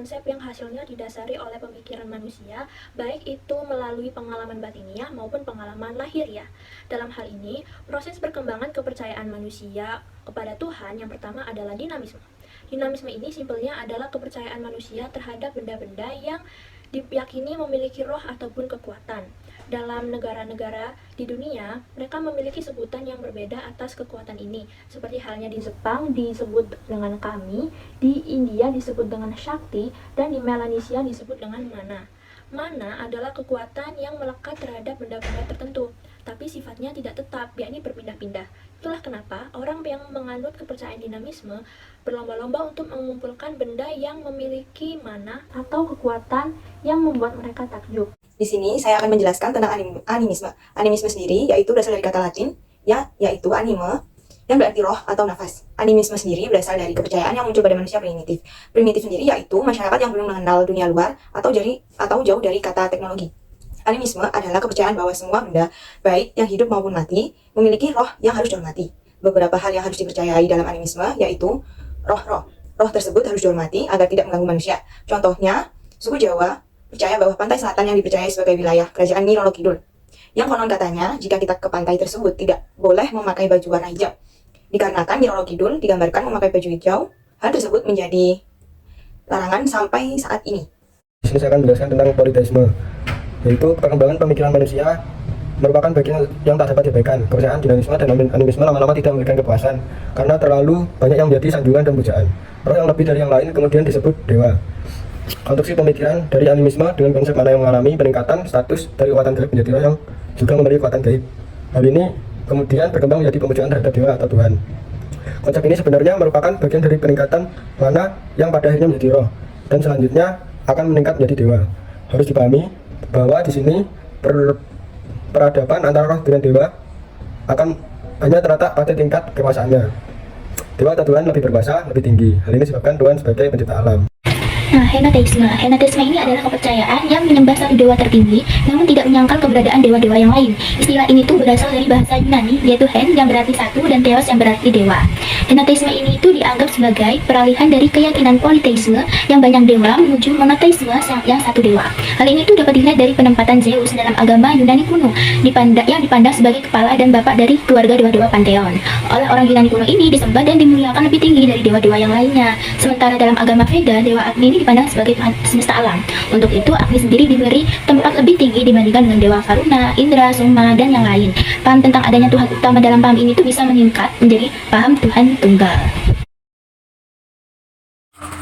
konsep yang hasilnya didasari oleh pemikiran manusia, baik itu melalui pengalaman batiniah maupun pengalaman lahiriah. Dalam hal ini, proses perkembangan kepercayaan manusia kepada Tuhan yang pertama adalah dinamisme. Dinamisme ini simpelnya adalah kepercayaan manusia terhadap benda-benda yang diyakini memiliki roh ataupun kekuatan. Dalam negara-negara di dunia, mereka memiliki sebutan yang berbeda atas kekuatan ini. Seperti halnya di Jepang disebut dengan kami, di India disebut dengan Shakti, dan di Melanesia disebut dengan mana. Mana adalah kekuatan yang melekat terhadap benda-benda tertentu, tapi sifatnya tidak tetap, yakni berpindah-pindah. Itulah kenapa orang yang menganut kepercayaan dinamisme berlomba-lomba untuk mengumpulkan benda yang memiliki mana atau kekuatan yang membuat mereka takjub. Di sini saya akan menjelaskan tentang animisme. Animisme sendiri yaitu berasal dari kata Latin yaitu anime yang berarti roh atau nafas. Animisme sendiri berasal dari kepercayaan yang muncul pada manusia primitif. Primitif sendiri yaitu masyarakat yang belum mengenal dunia luar atau jauh dari kata teknologi. Animisme adalah kepercayaan bahwa semua benda, baik yang hidup maupun mati, memiliki roh yang harus dihormati. Beberapa hal yang harus dipercayai dalam animisme yaitu roh-roh. Roh tersebut harus dihormati agar tidak mengganggu manusia. Contohnya, suku Jawa percaya bahwa pantai selatan yang dipercayai sebagai wilayah kerajaan Nyi Roro Kidul. Yang konon katanya, jika kita ke pantai tersebut tidak boleh memakai baju warna hijau. Dikarenakan Nyi Roro Kidul digambarkan memakai baju hijau, hal tersebut menjadi larangan sampai saat ini. Di sini saya akan menjelaskan tentang politeisme, yaitu perkembangan pemikiran manusia merupakan bagian yang tak dapat diabaikan. Kepercayaan dinamisme dan animisme lama-lama tidak memberikan kepuasan karena terlalu banyak yang menjadi sanjungan dan pujaan. Roh yang lebih dari yang lain kemudian disebut dewa. Konstruksi pemikiran dari animisme dengan konsep mana yang mengalami peningkatan status dari kekuatan gaib menjadi roh yang juga memiliki kekuatan gaib. Hal ini kemudian berkembang menjadi pemujaan terhadap dewa atau Tuhan. Konsep ini sebenarnya merupakan bagian dari peningkatan mana yang pada akhirnya menjadi roh dan selanjutnya akan meningkat menjadi dewa. Harus dipahami bahwa di sini peradaban antara roh dengan dewa akan hanya terletak pada tingkat kekuasaannya. Dewa atau Tuhan lebih berkuasa, lebih tinggi. Hal ini disebabkan Tuhan sebagai pencipta alam. Nah, henoteisme. Henoteisme ini adalah kepercayaan yang menyembah satu dewa tertinggi, namun tidak menyangkal keberadaan dewa-dewa yang lain. Istilah ini tuh berasal dari bahasa Yunani, yaitu hen yang berarti satu dan theos yang berarti dewa. Henoteisme ini itu dianggap sebagai peralihan dari keyakinan politeisme yang banyak dewa menuju monoteisme yang satu dewa. Hal ini tuh dapat dilihat dari penempatan Zeus dalam agama Yunani kuno, yang dipandang sebagai kepala dan bapak dari keluarga dewa-dewa pantheon. Oleh orang Yunani kuno ini disembah dan dimuliakan lebih tinggi dari dewa-dewa yang lainnya. Sementara dalam agama Veda, dewa Agni ini dipandang sebagai Tuhan semesta alam. Untuk itu, Agni sendiri diberi tempat lebih tinggi dibandingkan dengan dewa Varuna, Indra, Soma, dan yang lain. Paham tentang adanya Tuhan utama dalam paham ini tuh bisa meningkat menjadi paham Tuhan tunggal.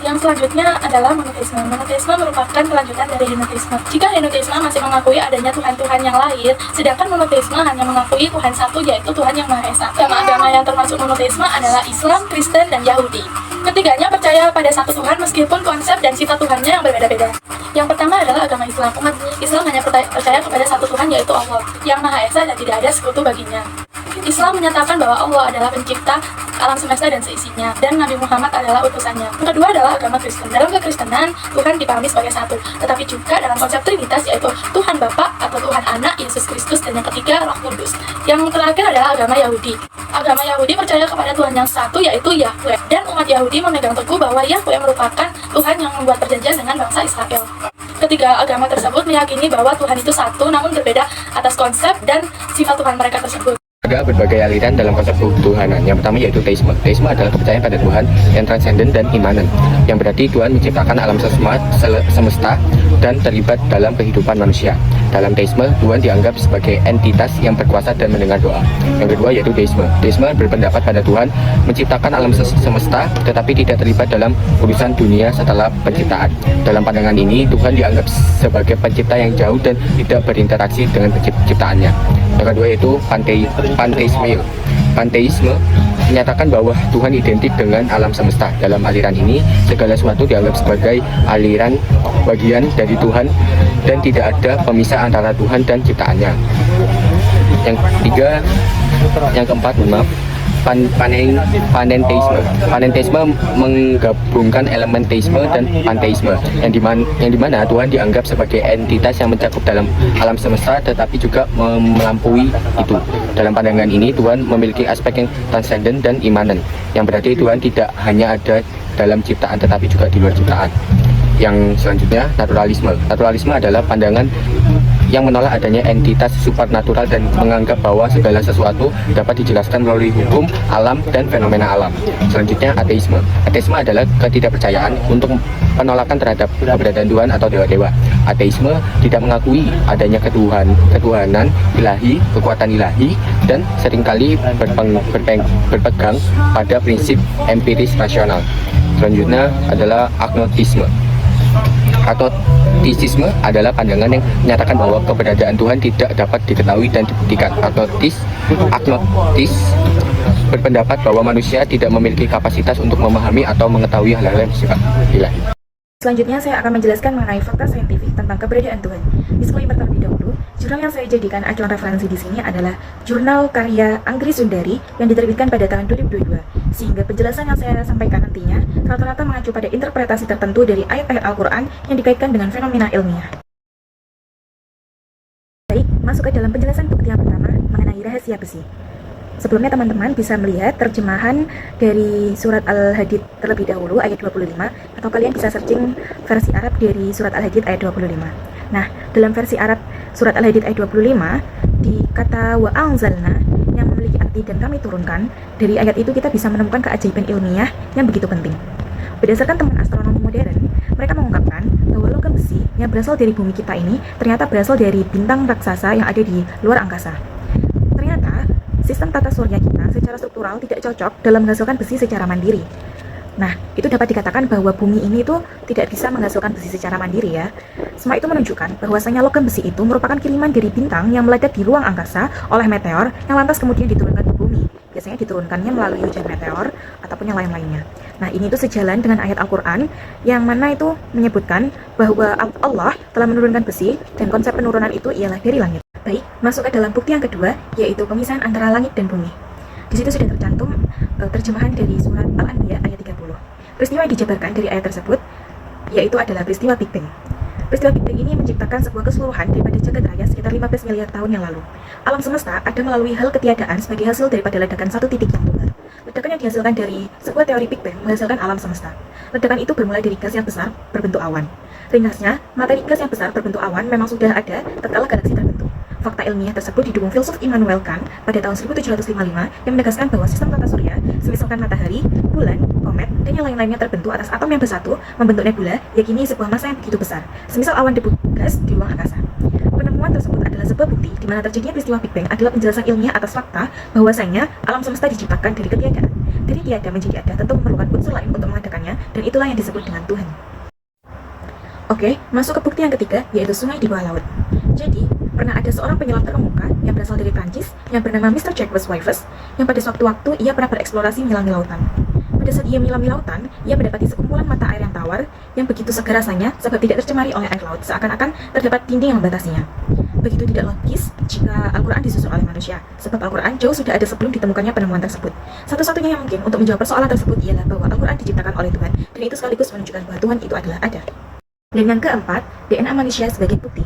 Yang selanjutnya adalah monoteisme. Monoteisme merupakan kelanjutan dari henoteisme. Jika henoteisme masih mengakui adanya Tuhan-Tuhan yang lain, sedangkan monoteisme hanya mengakui Tuhan satu, yaitu Tuhan yang Maha Esa. Agama-agama yang termasuk monoteisme adalah Islam, Kristen, dan Yahudi. Ketiganya percaya pada satu Tuhan meskipun konsep dan sifat Tuhannya yang berbeda-beda. Yang pertama adalah agama Islam. Umat Islam hanya percaya kepada satu Tuhan, yaitu Allah, yang Maha Esa dan tidak ada sekutu baginya. Islam menyatakan bahwa Allah adalah pencipta alam semesta dan seisinya, dan Nabi Muhammad adalah utusannya. Yang kedua adalah agama Kristen. Dalam kekristenan, Tuhan dipahami sebagai satu, tetapi juga dalam konsep Trinitas, yaitu Tuhan Bapa atau Tuhan Anak, Yesus Kristus, dan yang ketiga Roh Kudus. Yang terakhir adalah agama Yahudi. Agama Yahudi percaya kepada Tuhan yang satu, yaitu Yahweh, dan umat Yahudi memegang teguh bahwa Yahweh merupakan Tuhan yang membuat perjanjian dengan bangsa Israel. Ketiga agama tersebut meyakini bahwa Tuhan itu satu, namun berbeda atas konsep dan sifat Tuhan mereka tersebut. Ada berbagai aliran dalam konsep ketuhanan. Yang pertama yaitu teisme. Teisme adalah kepercayaan pada Tuhan yang transenden dan imanen, yang berarti Tuhan menciptakan alam semesta dan terlibat dalam kehidupan manusia. Dalam teisme, Tuhan dianggap sebagai entitas yang berkuasa dan mendengar doa. Yang kedua yaitu deisme. Deisme berpendapat pada Tuhan menciptakan alam semesta tetapi tidak terlibat dalam urusan dunia setelah penciptaan. Dalam pandangan ini, Tuhan dianggap sebagai pencipta yang jauh dan tidak berinteraksi dengan penciptaannya. Yang kedua yaitu panteisme. Panteisme menyatakan bahwa Tuhan identik dengan alam semesta. Dalam aliran ini, segala sesuatu dianggap sebagai aliran bagian dari Tuhan dan tidak ada pemisah antara Tuhan dan ciptaannya. Yang keempat, panenteisme menggabungkan elemen teisme dan panteisme, yang dimana Tuhan dianggap sebagai entitas yang mencakup dalam alam semesta tetapi juga melampaui itu. Dalam pandangan ini, Tuhan memiliki aspek yang transenden dan imanen, yang berarti Tuhan tidak hanya ada dalam ciptaan tetapi juga di luar ciptaan. Yang selanjutnya, naturalisme. Naturalisme adalah pandangan yang menolak adanya entitas supernatural dan menganggap bahwa segala sesuatu dapat dijelaskan melalui hukum alam dan fenomena alam. Selanjutnya, ateisme. Ateisme adalah ketidakpercayaan untuk penolakan terhadap keberadaan Tuhan atau dewa-dewa. Ateisme tidak mengakui adanya ketuhanan ilahi, kekuatan ilahi, dan seringkali berpegang pada prinsip empiris rasional. Selanjutnya adalah agnostisme. Agnostisisme adalah pandangan yang menyatakan bahwa keberadaan Tuhan tidak dapat diketahui dan dibuktikan. Agnostis berpendapat bahwa manusia tidak memiliki kapasitas untuk memahami atau mengetahui hal-hal yang bersifat ilahi. Selanjutnya saya akan menjelaskan mengenai fakta saintifik tentang keberadaan Tuhan. Disclaimer terlebih dahulu, jurnal yang saya jadikan acuan referensi di sini adalah jurnal karya Anggri Sundari yang diterbitkan pada tahun 2022. Sehingga penjelasan yang saya sampaikan nantinya rata-rata mengacu pada interpretasi tertentu dari ayat-ayat Al-Quran yang dikaitkan dengan fenomena ilmiah. Baik, masuk ke dalam penjelasan bukti yang pertama mengenai rahasia besi. Sebelumnya teman-teman bisa melihat terjemahan dari surat Al-Hadid terlebih dahulu ayat 25, atau kalian bisa searching versi Arab dari surat Al-Hadid ayat 25. Nah, dalam versi Arab surat Al-Hadid ayat 25 di kata wa anzalna yang memiliki arti dan kami turunkan, dari ayat itu kita bisa menemukan keajaiban ilmiah yang begitu penting. Berdasarkan teman astronomi modern, mereka mengungkapkan bahwa logam besi yang berasal dari bumi kita ini ternyata berasal dari bintang raksasa yang ada di luar angkasa. Ternyata sistem tata surya kita secara struktural tidak cocok dalam menghasilkan besi secara mandiri. Nah, itu dapat dikatakan bahwa bumi ini itu tidak bisa menghasilkan besi secara mandiri ya. Semua itu menunjukkan bahwasanya logam besi itu merupakan kiriman dari bintang yang meledak di ruang angkasa oleh meteor yang lantas kemudian diturunkan ke bumi. Biasanya diturunkannya melalui hujan meteor ataupun yang lain-lainnya. Nah, ini itu sejalan dengan ayat Al-Quran yang mana itu menyebutkan bahwa Allah telah menurunkan besi dan konsep penurunan itu ialah dari langit. Baik, masuk ke dalam bukti yang kedua, yaitu pemisahan antara langit dan bumi. Di situ sudah tercantum terjemahan dari surat Al-Anbiya ayat 30. Peristiwa yang dijabarkan dari ayat tersebut yaitu adalah peristiwa Big Bang. Peristiwa Big Bang ini menciptakan sebuah keseluruhan daripada jagat raya sekitar 15 miliar tahun yang lalu. Alam semesta ada melalui hal ketiadaan sebagai hasil daripada ledakan satu titik yang tunggal. Ledakan yang dihasilkan dari sebuah teori Big Bang menghasilkan alam semesta. Ledakan itu bermula dari gas yang besar berbentuk awan. Ringkasnya, materi gas yang besar berbentuk awan memang sudah ada tatkala galaksi terbentuk. Fakta ilmiah tersebut didukung filsuf Immanuel Kant pada tahun 1755 yang menegaskan bahwa sistem tata surya, semisalkan matahari, bulan, komet, dan yang lain-lainnya terbentuk atas atom yang bersatu membentuk nebula, yakini sebuah massa yang begitu besar, semisal awan debu gas di ruang angkasa. Penemuan tersebut adalah sebuah bukti di mana terjadinya peristiwa Big Bang adalah penjelasan ilmiah atas fakta bahwasanya alam semesta diciptakan dari ketiadaan. Dari tiada menjadi ada tentu memerlukan unsur lain untuk mengadakannya, dan itulah yang disebut dengan Tuhan. Oke, masuk ke bukti yang ketiga, yaitu sungai di bawah laut. Jadi, pernah ada seorang penyelam terkemuka yang berasal dari Prancis yang bernama Mr. Jacques Wivers yang pada suatu waktu ia pernah bereksplorasi menyelami lautan. Pada saat ia menyelami lautan, ia mendapati sekumpulan mata air yang tawar yang begitu segar rasanya sebab tidak tercemari oleh air laut, seakan-akan terdapat dinding yang membatasinya. Begitu tidak logis jika Al-Quran disusun oleh manusia, sebab Al-Quran jauh sudah ada sebelum ditemukannya penemuan tersebut. Satu-satunya yang mungkin untuk menjawab persoalan tersebut ialah bahwa Al-Quran diciptakan oleh Tuhan, dan itu sekaligus menunjukkan bahwa Tuhan itu adalah ada. Dan yang keempat, DNA manusia sebagai bukti.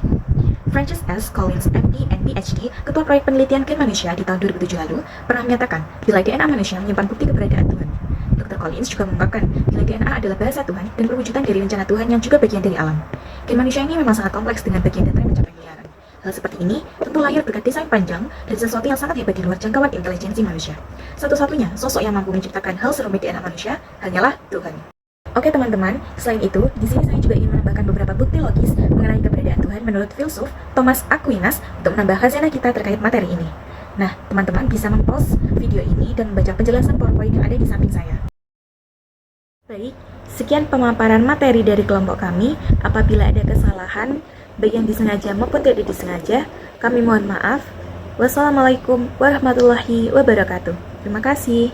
Francis S. Collins, MD and PhD, Ketua Proyek Penelitian Gen Manusia di tahun 2007 lalu, pernah menyatakan bila DNA manusia menyimpan bukti keberadaan Tuhan. Dr. Collins juga mengungkapkan bila DNA adalah bahasa Tuhan dan perwujudan dari rencana Tuhan yang juga bagian dari alam. Gen manusia ini memang sangat kompleks dengan bagian data yang mencapai miliaran. Hal seperti ini tentu lahir berkat desain panjang dan sesuatu yang sangat hebat di luar jangkauan intelijensi manusia. Satu-satunya sosok yang mampu menciptakan hal serumit DNA manusia hanyalah Tuhan. Oke teman-teman, selain itu, di sini saya juga ingin menambahkan beberapa bukti logis mengenai keberadaan Tuhan menurut filsuf Thomas Aquinas untuk menambah khazanah kita terkait materi ini. Nah, teman-teman bisa mempause video ini dan membaca penjelasan PowerPoint yang ada di samping saya. Baik, sekian pemaparan materi dari kelompok kami. Apabila ada kesalahan, baik yang disengaja maupun tidak disengaja, kami mohon maaf. Wassalamualaikum warahmatullahi wabarakatuh. Terima kasih.